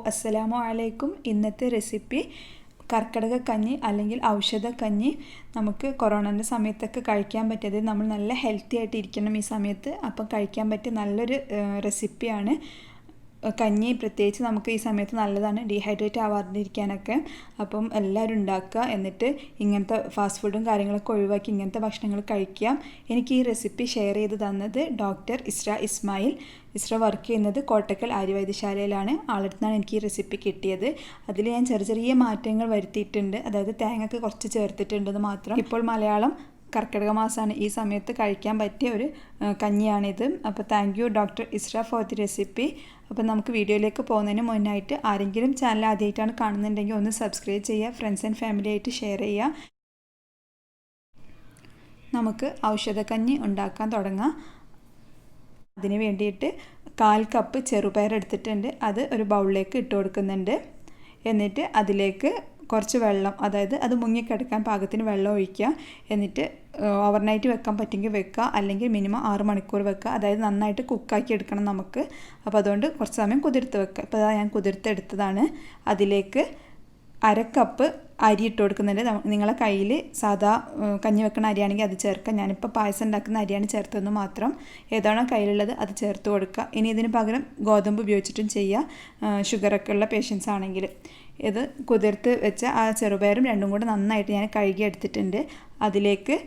അസ്സലാമു അലൈക്കും. ഇന്നത്തെ റെസിപ്പി കർക്കിടക കഞ്ഞി അല്ലെങ്കിൽ ഔഷധ കഞ്ഞി. നമുക്ക് കൊറോണൻ്റെ സമയത്തൊക്കെ കഴിക്കാൻ പറ്റിയത്, നമ്മൾ നല്ല ഹെൽത്തി ആയിട്ട് ഇരിക്കണം ഈ സമയത്ത്, അപ്പം കഴിക്കാൻ പറ്റിയ നല്ലൊരു റെസിപ്പിയാണ് കഞ്ഞി. പ്രത്യേകിച്ച് നമുക്ക് ഈ സമയത്ത് നല്ലതാണ് ഡീഹൈഡ്രേറ്റ് ആവാതിരിക്കാനൊക്കെ. അപ്പം എല്ലാവരും ഉണ്ടാക്കുക, എന്നിട്ട് ഇങ്ങനത്തെ ഫാസ്റ്റ് ഫുഡും കാര്യങ്ങളൊക്കെ ഒഴിവാക്കി ഇങ്ങനത്തെ ഭക്ഷണങ്ങൾ കഴിക്കുക. എനിക്ക് ഈ റെസിപ്പി ഷെയർ ചെയ്ത് തന്നത് ഡോക്ടർ ഇസ്ര ഇസ്മായിൽ. ഇസ്ര വർക്ക് ചെയ്യുന്നത് കോട്ടക്കൽ ആര്യവൈദ്യശാലയിലാണ്. ആളടുത്താണ് എനിക്ക് ഈ റെസിപ്പി കിട്ടിയത്. അതിൽ ഞാൻ ചെറിയ മാറ്റങ്ങൾ വരുത്തിയിട്ടുണ്ട്. അതായത് തേങ്ങയൊക്കെ കുറച്ച് ചേർത്തിട്ടുണ്ടെന്ന് മാത്രം. ഇപ്പോൾ മലയാളം കർക്കിടക മാസമാണ്, ഈ സമയത്ത് കഴിക്കാൻ പറ്റിയ ഒരു കഞ്ഞിയാണിത്. അപ്പോൾ thank you doctor Isra for the recipe. അപ്പോൾ നമുക്ക് വീഡിയോയിലേക്ക് പോകുന്നതിന് മുന്നായിട്ട് ആരെങ്കിലും ചാനൽ ആദ്യമായിട്ടാണ് കാണുന്നുണ്ടെങ്കിൽ ഒന്ന് സബ്സ്ക്രൈബ് ചെയ്യുക, ഫ്രണ്ട്സ് ആൻഡ് ഫാമിലി ആയിട്ട് ഷെയർ ചെയ്യുക. നമുക്ക് ഔഷധക്കഞ്ഞി ഉണ്ടാക്കാൻ തുടങ്ങാം. അതിന് വേണ്ടിയിട്ട് 1/4 കപ്പ് ചെറുപയർ എടുത്തിട്ടുണ്ട്. അത് ഒരു ബൗളിലേക്ക് ഇട്ട് കൊടുക്കുന്നുണ്ട്. എന്നിട്ട് അതിലേക്ക് കുറച്ച് വെള്ളം, അതായത് അത് മുങ്ങിക്കിടക്കാൻ പാകത്തിന് വെള്ളം ഒഴിക്കുക. എന്നിട്ട് ഓവർനൈറ്റ് വെക്കാൻ പറ്റുമെങ്കിൽ വെക്കുക, അല്ലെങ്കിൽ മിനിമം 6 മണിക്കൂർ വെക്കുക. അതായത് നന്നായിട്ട് കുക്കാക്കി എടുക്കണം നമുക്ക്. അപ്പോൾ അതുകൊണ്ട് കുറച്ച് സമയം കുതിർത്ത് വെക്കുക. ഇപ്പോൾ ഞാൻ കുതിർത്തെടുത്തതാണ്. അതിലേക്ക് 1/2 കപ്പ് അരി ഇട്ട് കൊടുക്കുന്നുണ്ട്. നിങ്ങളെ കയ്യിൽ സാധാ കഞ്ഞി വെക്കുന്ന അരിയാണെങ്കിൽ അത് ചേർക്കുക. ഞാനിപ്പോൾ പായസം ഉണ്ടാക്കുന്ന അരിയാണ് ചേർത്തതെന്ന് മാത്രം. ഏതാണോ കയ്യിലുള്ളത് അത് ചേർത്ത് കൊടുക്കുക. ഇനി ഇതിന് പകരം ഗോതമ്പ് ഉപയോഗിച്ചിട്ടും ചെയ്യുക, ഷുഗറൊക്കെ ഉള്ള പേഷ്യൻസ് ആണെങ്കിൽ. ഇത് കുതിർത്ത് വെച്ച ആ ചെറുപയറും രണ്ടും കൂടെ നന്നായിട്ട് ഞാൻ കഴുകി എടുത്തിട്ടുണ്ട്. അതിലേക്ക്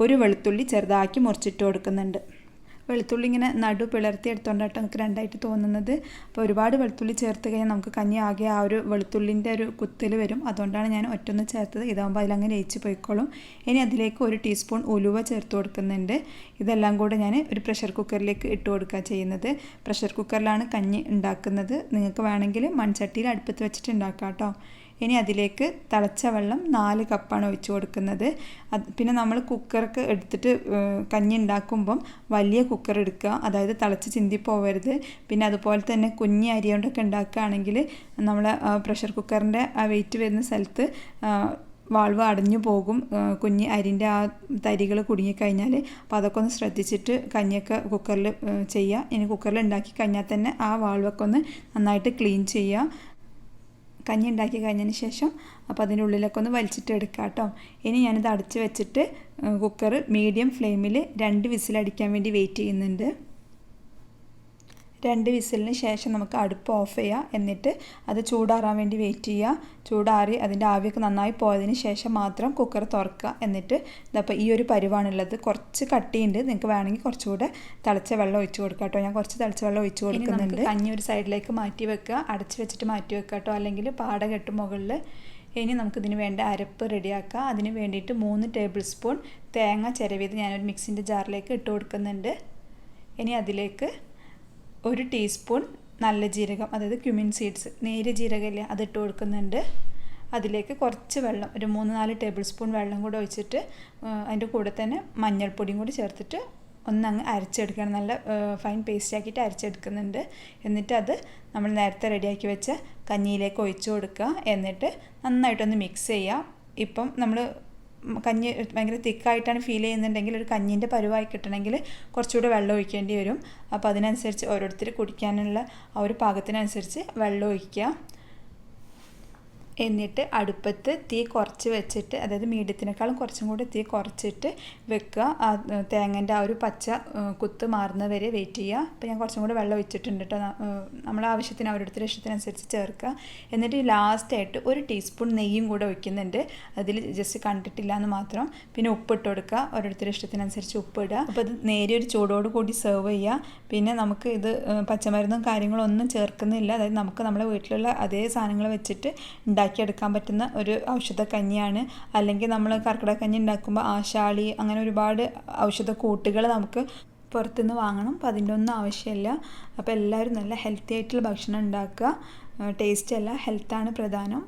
ഒരു വെളുത്തുള്ളി ചെറുതാക്കി മുറിച്ചിട്ട് കൊടുക്കുന്നുണ്ട്. വെളുത്തുള്ളി ഇങ്ങനെ നടു പിളർത്തി എടുത്തുകൊണ്ടായിട്ട് നമുക്ക് രണ്ടായിട്ട് തോന്നുന്നത്. അപ്പോൾ ഒരുപാട് വെളുത്തുള്ളി ചേർത്ത് കഴിഞ്ഞാൽ നമുക്ക് കഞ്ഞി ആകെ ആ ഒരു വെളുത്തുള്ളിൻ്റെ ഒരു കുത്തൽ വരും. അതുകൊണ്ടാണ് ഞാൻ ഒറ്റൊന്ന് ചേർത്തത്. ഇതാകുമ്പോൾ അതിലങ്ങനെ ലയിച്ച് പോയിക്കോളും. ഇനി അതിലേക്ക് 1 ടീസ്പൂൺ ഉലുവ ചേർത്ത് കൊടുക്കുന്നുണ്ട്. ഇതെല്ലാം കൂടെ ഞാൻ ഒരു പ്രഷർ കുക്കറിലേക്ക് ഇട്ട് കൊടുക്കുക ചെയ്യുന്നത്. പ്രഷർ കുക്കറിലാണ് കഞ്ഞി ഉണ്ടാക്കുന്നത്. നിങ്ങൾക്ക് വേണമെങ്കിൽ മൺചട്ടിയിൽ അടുപ്പത്ത് വെച്ചിട്ട് ഉണ്ടാക്കാം കേട്ടോ. ഇനി അതിലേക്ക് തിളച്ച വെള്ളം 4 കപ്പാണ് ഒഴിച്ച് കൊടുക്കുന്നത്. പിന്നെ നമ്മൾ കുക്കറൊക്കെ എടുത്തിട്ട് കഞ്ഞി ഉണ്ടാക്കുമ്പം വലിയ കുക്കർ എടുക്കുക, അതായത് തിളച്ച് ചിന്തി പോവരുത്. പിന്നെ അതുപോലെ തന്നെ കുഞ്ഞി അരി കൊണ്ടൊക്കെ ഉണ്ടാക്കുകയാണെങ്കിൽ നമ്മൾ പ്രഷർ കുക്കറിൻ്റെ ആ വെയിറ്റ് വരുന്ന സ്ഥലത്ത് വാൾവ് അടഞ്ഞു പോകും, കുഞ്ഞി അരിൻ്റെ ആ തരികൾ കുടുങ്ങിക്കഴിഞ്ഞാൽ. അപ്പോൾ അതൊക്കെ ഒന്ന് ശ്രദ്ധിച്ചിട്ട് കഞ്ഞിയൊക്കെ കുക്കറിൽ ചെയ്യുക. ഇനി കുക്കറിൽ ഉണ്ടാക്കി കഴിഞ്ഞാൽ തന്നെ ആ വാൾവൊക്കെ ഒന്ന് നന്നായിട്ട് ക്ലീൻ ചെയ്യുക. കഞ്ഞി ഉണ്ടാക്കി കഴിഞ്ഞതിന് ശേഷം അപ്പോൾ അതിൻ്റെ ഉള്ളിലൊക്കെ ഒന്ന് വലിച്ചിട്ട് എടുക്കാം കേട്ടോ. ഇനി ഞാനിത് അടച്ച് വെച്ചിട്ട് കുക്കർ മീഡിയം ഫ്ലെയിമിൽ 2 വിസിലടിക്കാൻ വേണ്ടി വെയിറ്റ് ചെയ്യുന്നുണ്ട്. 2 വിസിലിന് ശേഷം നമുക്ക് അടുപ്പ് ഓഫ് ചെയ്യുക. എന്നിട്ട് അത് ചൂടാറാൻ വേണ്ടി വെയിറ്റ് ചെയ്യുക. ചൂടാറി അതിൻ്റെ ആവിയൊക്കെ നന്നായി പോയതിന് ശേഷം മാത്രം കുക്കർ തുറക്കുക. എന്നിട്ട് ഇതപ്പോൾ ഈ ഒരു പരിവാണുള്ളത്. കുറച്ച് കട്ടിയുണ്ട്, നിങ്ങൾക്ക് വേണമെങ്കിൽ കുറച്ചുകൂടെ തിളച്ച വെള്ളം ഒഴിച്ച് കൊടുക്കുക കേട്ടോ. ഞാൻ കുറച്ച് തിളച്ച വെള്ളം ഒഴിച്ച് കൊടുക്കുന്നുണ്ട്. കഞ്ഞി ഒരു സൈഡിലേക്ക് മാറ്റി വെക്കുക, അടച്ച് വെച്ചിട്ട് മാറ്റി വെക്കുക കേട്ടോ, അല്ലെങ്കിൽ പാട കെട്ടും മുകളിൽ. ഇനി നമുക്കിതിന് വേണ്ട അരപ്പ് റെഡിയാക്കാം. അതിന് വേണ്ടിയിട്ട് 3 ടേബിൾ സ്പൂൺ തേങ്ങ ചിരവിയത് ഞാനൊരു മിക്സിൻ്റെ ജാറിലേക്ക് ഇട്ട് കൊടുക്കുന്നുണ്ട്. ഇനി അതിലേക്ക് 1 ടീസ്പൂൺ നല്ല ജീരകം, അതായത് ക്യുമിൻ സീഡ്സ്, നേരിയ ജീരകമില്ലേ, അതിട്ട് കൊടുക്കുന്നുണ്ട്. അതിലേക്ക് കുറച്ച് വെള്ളം, ഒരു 3-4 ടേബിൾ സ്പൂൺ വെള്ളം കൂടെ ഒഴിച്ചിട്ട് അതിൻ്റെ കൂടെ തന്നെ മഞ്ഞൾപ്പൊടിയും കൂടി ചേർത്തിട്ട് ഒന്നങ്ങ് അരച്ചെടുക്കണം. നല്ല ഫൈൻ പേസ്റ്റ് ആക്കിയിട്ട് അരച്ചെടുക്കുന്നുണ്ട്. എന്നിട്ട് അത് നമ്മൾ നേരത്തെ റെഡിയാക്കി വെച്ച കഞ്ഞിയിലേക്ക് ഒഴിച്ചു കൊടുക്കുക. എന്നിട്ട് നന്നായിട്ടൊന്ന് മിക്സ് ചെയ്യുക. ഇപ്പം നമ്മൾ കഞ്ഞി ഭയങ്കര തിക്കായിട്ടാണ് ഫീൽ ചെയ്യുന്നുണ്ടെങ്കിൽ, ഒരു കഞ്ഞീൻ്റെ പരുവായി കിട്ടണമെങ്കിൽ കുറച്ചുകൂടെ വെള്ളം ഒഴിക്കേണ്ടി വരും. അപ്പോൾ അതിനനുസരിച്ച് ഓരോരുത്തർ കുടിക്കാനുള്ള ആ ഒരു പാകത്തിനനുസരിച്ച് വെള്ളം ഒഴിക്കുക. എന്നിട്ട് അടുപ്പത്ത് തീ കുറച്ച് വെച്ചിട്ട്, അതായത് മീഡിയത്തിനേക്കാളും കുറച്ചും കൂടി തീ കുറച്ചിട്ട് വെക്കുക. ആ തേങ്ങൻ്റെ ആ ഒരു പച്ച കുത്ത് മാറുന്നത് വരെ വെയിറ്റ് ചെയ്യുക. അപ്പോൾ ഞാൻ കുറച്ചും കൂടി വെള്ളം ഒഴിച്ചിട്ടുണ്ട് കേട്ടോ. നമ്മളെ ആവശ്യത്തിന് ഓരോരുത്തരുടെ ഇഷ്ടത്തിനനുസരിച്ച് ചേർക്കുക. എന്നിട്ട് ലാസ്റ്റായിട്ട് 1 ടീസ്പൂൺ നെയ്യും കൂടെ ഒഴിക്കുന്നുണ്ട്. അതിൽ ജസ്റ്റ് കണ്ടിട്ടില്ല എന്ന് മാത്രം. പിന്നെ ഉപ്പിട്ട് കൊടുക്കുക, ഓരോരുത്തരുടെ ഇഷ്ടത്തിനനുസരിച്ച് ഉപ്പിടുക. അപ്പോൾ ഇത് നേരിയൊരു ചൂടോട് കൂടി സെർവ് ചെയ്യുക. പിന്നെ നമുക്ക് ഇത് പച്ചമരുന്നും കാര്യങ്ങളും ഒന്നും ചേർക്കുന്നില്ല. അതായത് നമുക്ക് നമ്മുടെ വീട്ടിലുള്ള അതേ സാധനങ്ങൾ വെച്ചിട്ട് ഉണ്ടാക്കിയെടുക്കാൻ പറ്റുന്ന ഒരു ഔഷധ കഞ്ഞിയാണ്. അല്ലെങ്കിൽ നമ്മൾ കർക്കിടക കഞ്ഞി ഉണ്ടാക്കുമ്പോൾ ആശാളി അങ്ങനെ ഒരുപാട് ഔഷധ കൂട്ടുകൾ നമുക്ക് പുറത്തുനിന്ന് വാങ്ങണം. അപ്പോൾ അതിൻ്റെ ഒന്നും ആവശ്യമില്ല. അപ്പോൾ എല്ലാവരും നല്ല ഹെൽത്തി ആയിട്ടുള്ള ഭക്ഷണം ഉണ്ടാക്കുക. ടേസ്റ്റ് അല്ല, ഹെൽത്താണ് പ്രധാനം.